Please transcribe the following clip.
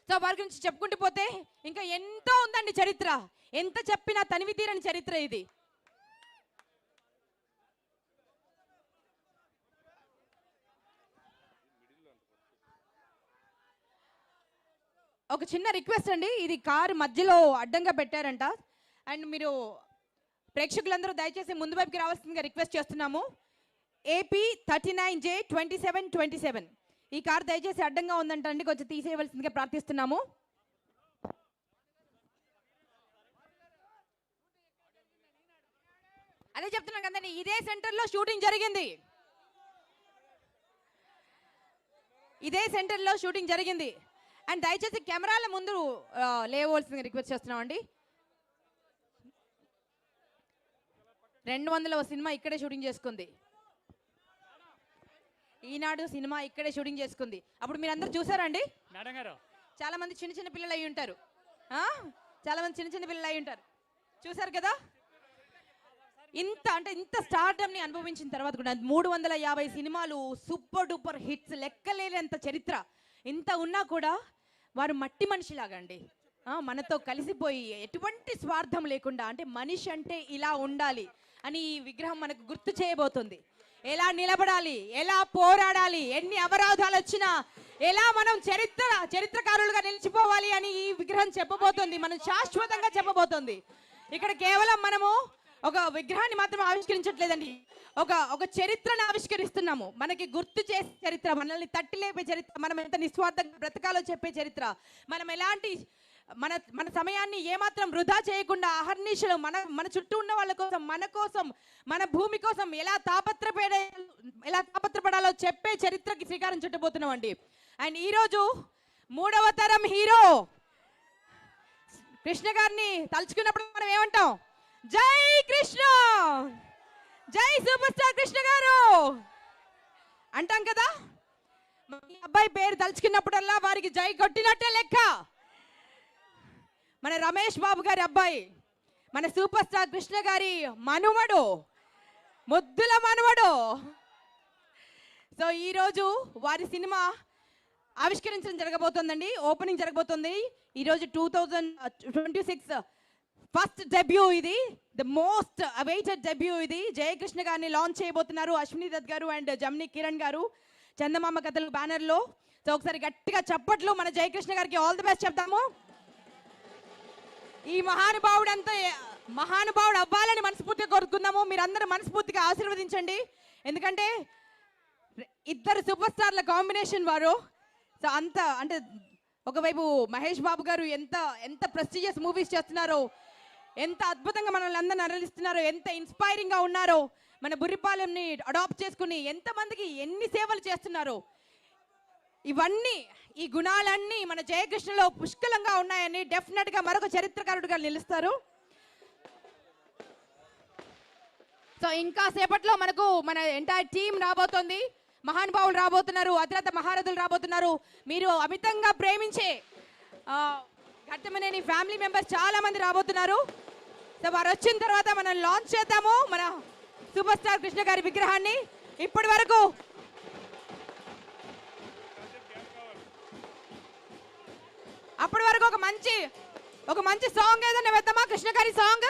So వారి గురించి చెప్పుకుంటూ పోతే ఇంకా ఎంతో ఉందండి చరిత్ర. ఎంత చెప్పినా తనివి తీరని చరిత్ర ఇది. ఒక చిన్న రిక్వెస్ట్ అండి, ఇది కారు మధ్యలో అడ్డంగా పెట్టారంట. అండ్ మీరు ప్రేక్షకులందరూ దయచేసి ముందు వైపుకి రావాల్సిందిగా రిక్వెస్ట్ చేస్తున్నాము. AP 39J2727 ఈ కారు దయచేసి అడ్డంగా ఉందంట అండి, కొంచెం తీసేయవలసిందిగా ప్రార్థిస్తున్నాము. అదే చెప్తున్నాను కదండి, ఇదే సెంటర్లో షూటింగ్ జరిగింది. ఇదే సెంటర్లో షూటింగ్ జరిగింది. అండ్ దయచేసి కెమెరాల ముందు లేవలసిందిగా రిక్వెస్ట్ చేస్తున్నాం అండి. 200వ సినిమా ఇక్కడే షూటింగ్ చేసుకుంది. ఈనాడు సినిమా ఇక్కడే షూటింగ్ చేసుకుంది. అప్పుడు మీరందరూ చూసారండి, చాలా మంది చిన్న చిన్న పిల్లలు అయి ఉంటారు. చాలా మంది చిన్న చిన్న పిల్లలు అయి ఉంటారు, చూసారు కదా. ఇంత స్టార్డమ్ని అనుభవించిన తర్వాత కూడా 350 సినిమాలు సూపర్ డూపర్ హిట్స్, లెక్కలేనంత చరిత్ర, ఇంత ఉన్నా కూడా వారు మట్టి మనిషిలాగా అండి, మనతో కలిసిపోయి ఎటువంటి స్వార్థం లేకుండా, అంటే మనిషి అంటే ఇలా ఉండాలి అని ఈ విగ్రహం మనకు గుర్తు చేయబోతుంది. ఎలా నిలబడాలి, ఎలా పోరాడాలి, ఎన్ని అవరోధాలు వచ్చినా ఎలా మనం చరిత్రకారులుగా నిలిచిపోవాలి అని ఈ విగ్రహం చెప్పబోతుంది, మనం శాశ్వతంగా చెప్పబోతుంది. ఇక్కడ కేవలం మనము ఒక విగ్రహాన్ని మాత్రం ఆవిష్కరించట్లేదండి, ఒక చరిత్రను ఆవిష్కరిస్తున్నాము. మనకి గుర్తు చేసే చరిత్ర, మనల్ని తట్టి లేపే చరిత్ర, మనం ఎంత నిస్వార్థంగా బ్రతకాలో చెప్పే చరిత్ర, మనం ఎలాంటి మన సమయాన్ని ఏమాత్రం వృధా చేయకుండా అహర్నిశలు మన చుట్టూ ఉన్న వాళ్ళ కోసం, మన కోసం, మన భూమి కోసం ఎలా తాపత్రపడాలో చెప్పే చరిత్రకి శ్రీకారం చుట్టబోతున్నాం అండి. అండ్ ఈరోజు 3వ తరం హీరో కృష్ణ గారిని తలుచుకున్నప్పుడు మనం ఏమంటాం? జై కృష్ణ, జై సూపర్ స్టార్ కృష్ణ గారు అంటాం కదా. ఈ అబ్బాయి పేరు తలుచుకున్నప్పుడల్లా వారికి జై కొట్టినట్టే లెక్క. మన రమేష్ బాబు గారి అబ్బాయి, మన సూపర్ స్టార్ కృష్ణ గారి మనుమడు, ముద్దుల మనుమడు. సో ఈరోజు వారి సినిమా ఆవిష్కరించడం జరగబోతుందండి, ఓపెనింగ్ జరగబోతుంది. ఈరోజు 2026 ఫస్ట్ డెబ్యూ ఇది, ద మోస్ట్ అవైటెడ్ డెబ్యూ ఇది. జయకృష్ణ గారిని లాంచ్ చేయబోతున్నారు అశ్విని దత్ గారు అండ్ జమ్ని కిరణ్ గారు చందమామ కథలు బ్యానర్లో. సో ఒకసారి గట్టిగా చప్పట్లు మన జయకృష్ణ గారికి ఆల్ ది బెస్ట్ చెప్తాము. ఈ మహానుభావుడు అవ్వాలని మనస్ఫూర్తిగా కోరుకుందాము. మీరందరూ మనస్ఫూర్తిగా ఆశీర్వదించండి, ఎందుకంటే ఇద్దరు సూపర్ స్టార్ల కాంబినేషన్ వారు. సో అంటే ఒకవైపు మహేష్ బాబు గారు ఎంత ప్రెస్టీజియస్ మూవీస్ చేస్తున్నారో, ఎంత అద్భుతంగా మనల్ని అందరిని అరలిస్తున్నారో, ఎంత ఇన్స్పైరింగ్గా ఉన్నారో, మన బుర్రిపాలెంని అడాప్ట్ చేసుకుని ఎంతమందికి ఎన్ని సేవలు చేస్తున్నారో, ఇవన్నీ ఈ గుణాలన్నీ మన జయకృష్ణలో పుష్కలంగా ఉన్నాయని డెఫినెట్గా మరొక చరిత్రకారుడిగా నిలుస్తారు. సో ఇంకా సేపట్లో మనకు మన ఎంటైర్ టీం రాబోతోంది, మహానుభావులు రాబోతున్నారు, అతిరథ మహారథులు రాబోతున్నారు. మీరు అమితంగా ప్రేమించే ఘట్టమనేని ఫ్యామిలీ మెంబర్స్ చాలా మంది రాబోతున్నారు. సో వారు వచ్చిన తర్వాత మనం లాంచ్ చేద్దాము మన సూపర్ స్టార్ కృష్ణ గారి విగ్రహాన్ని. ఇప్పటి వరకు ఒక మంచి సాంగ్ ఏదైనా వేద్దామా? కృష్ణ గారి సాంగ్.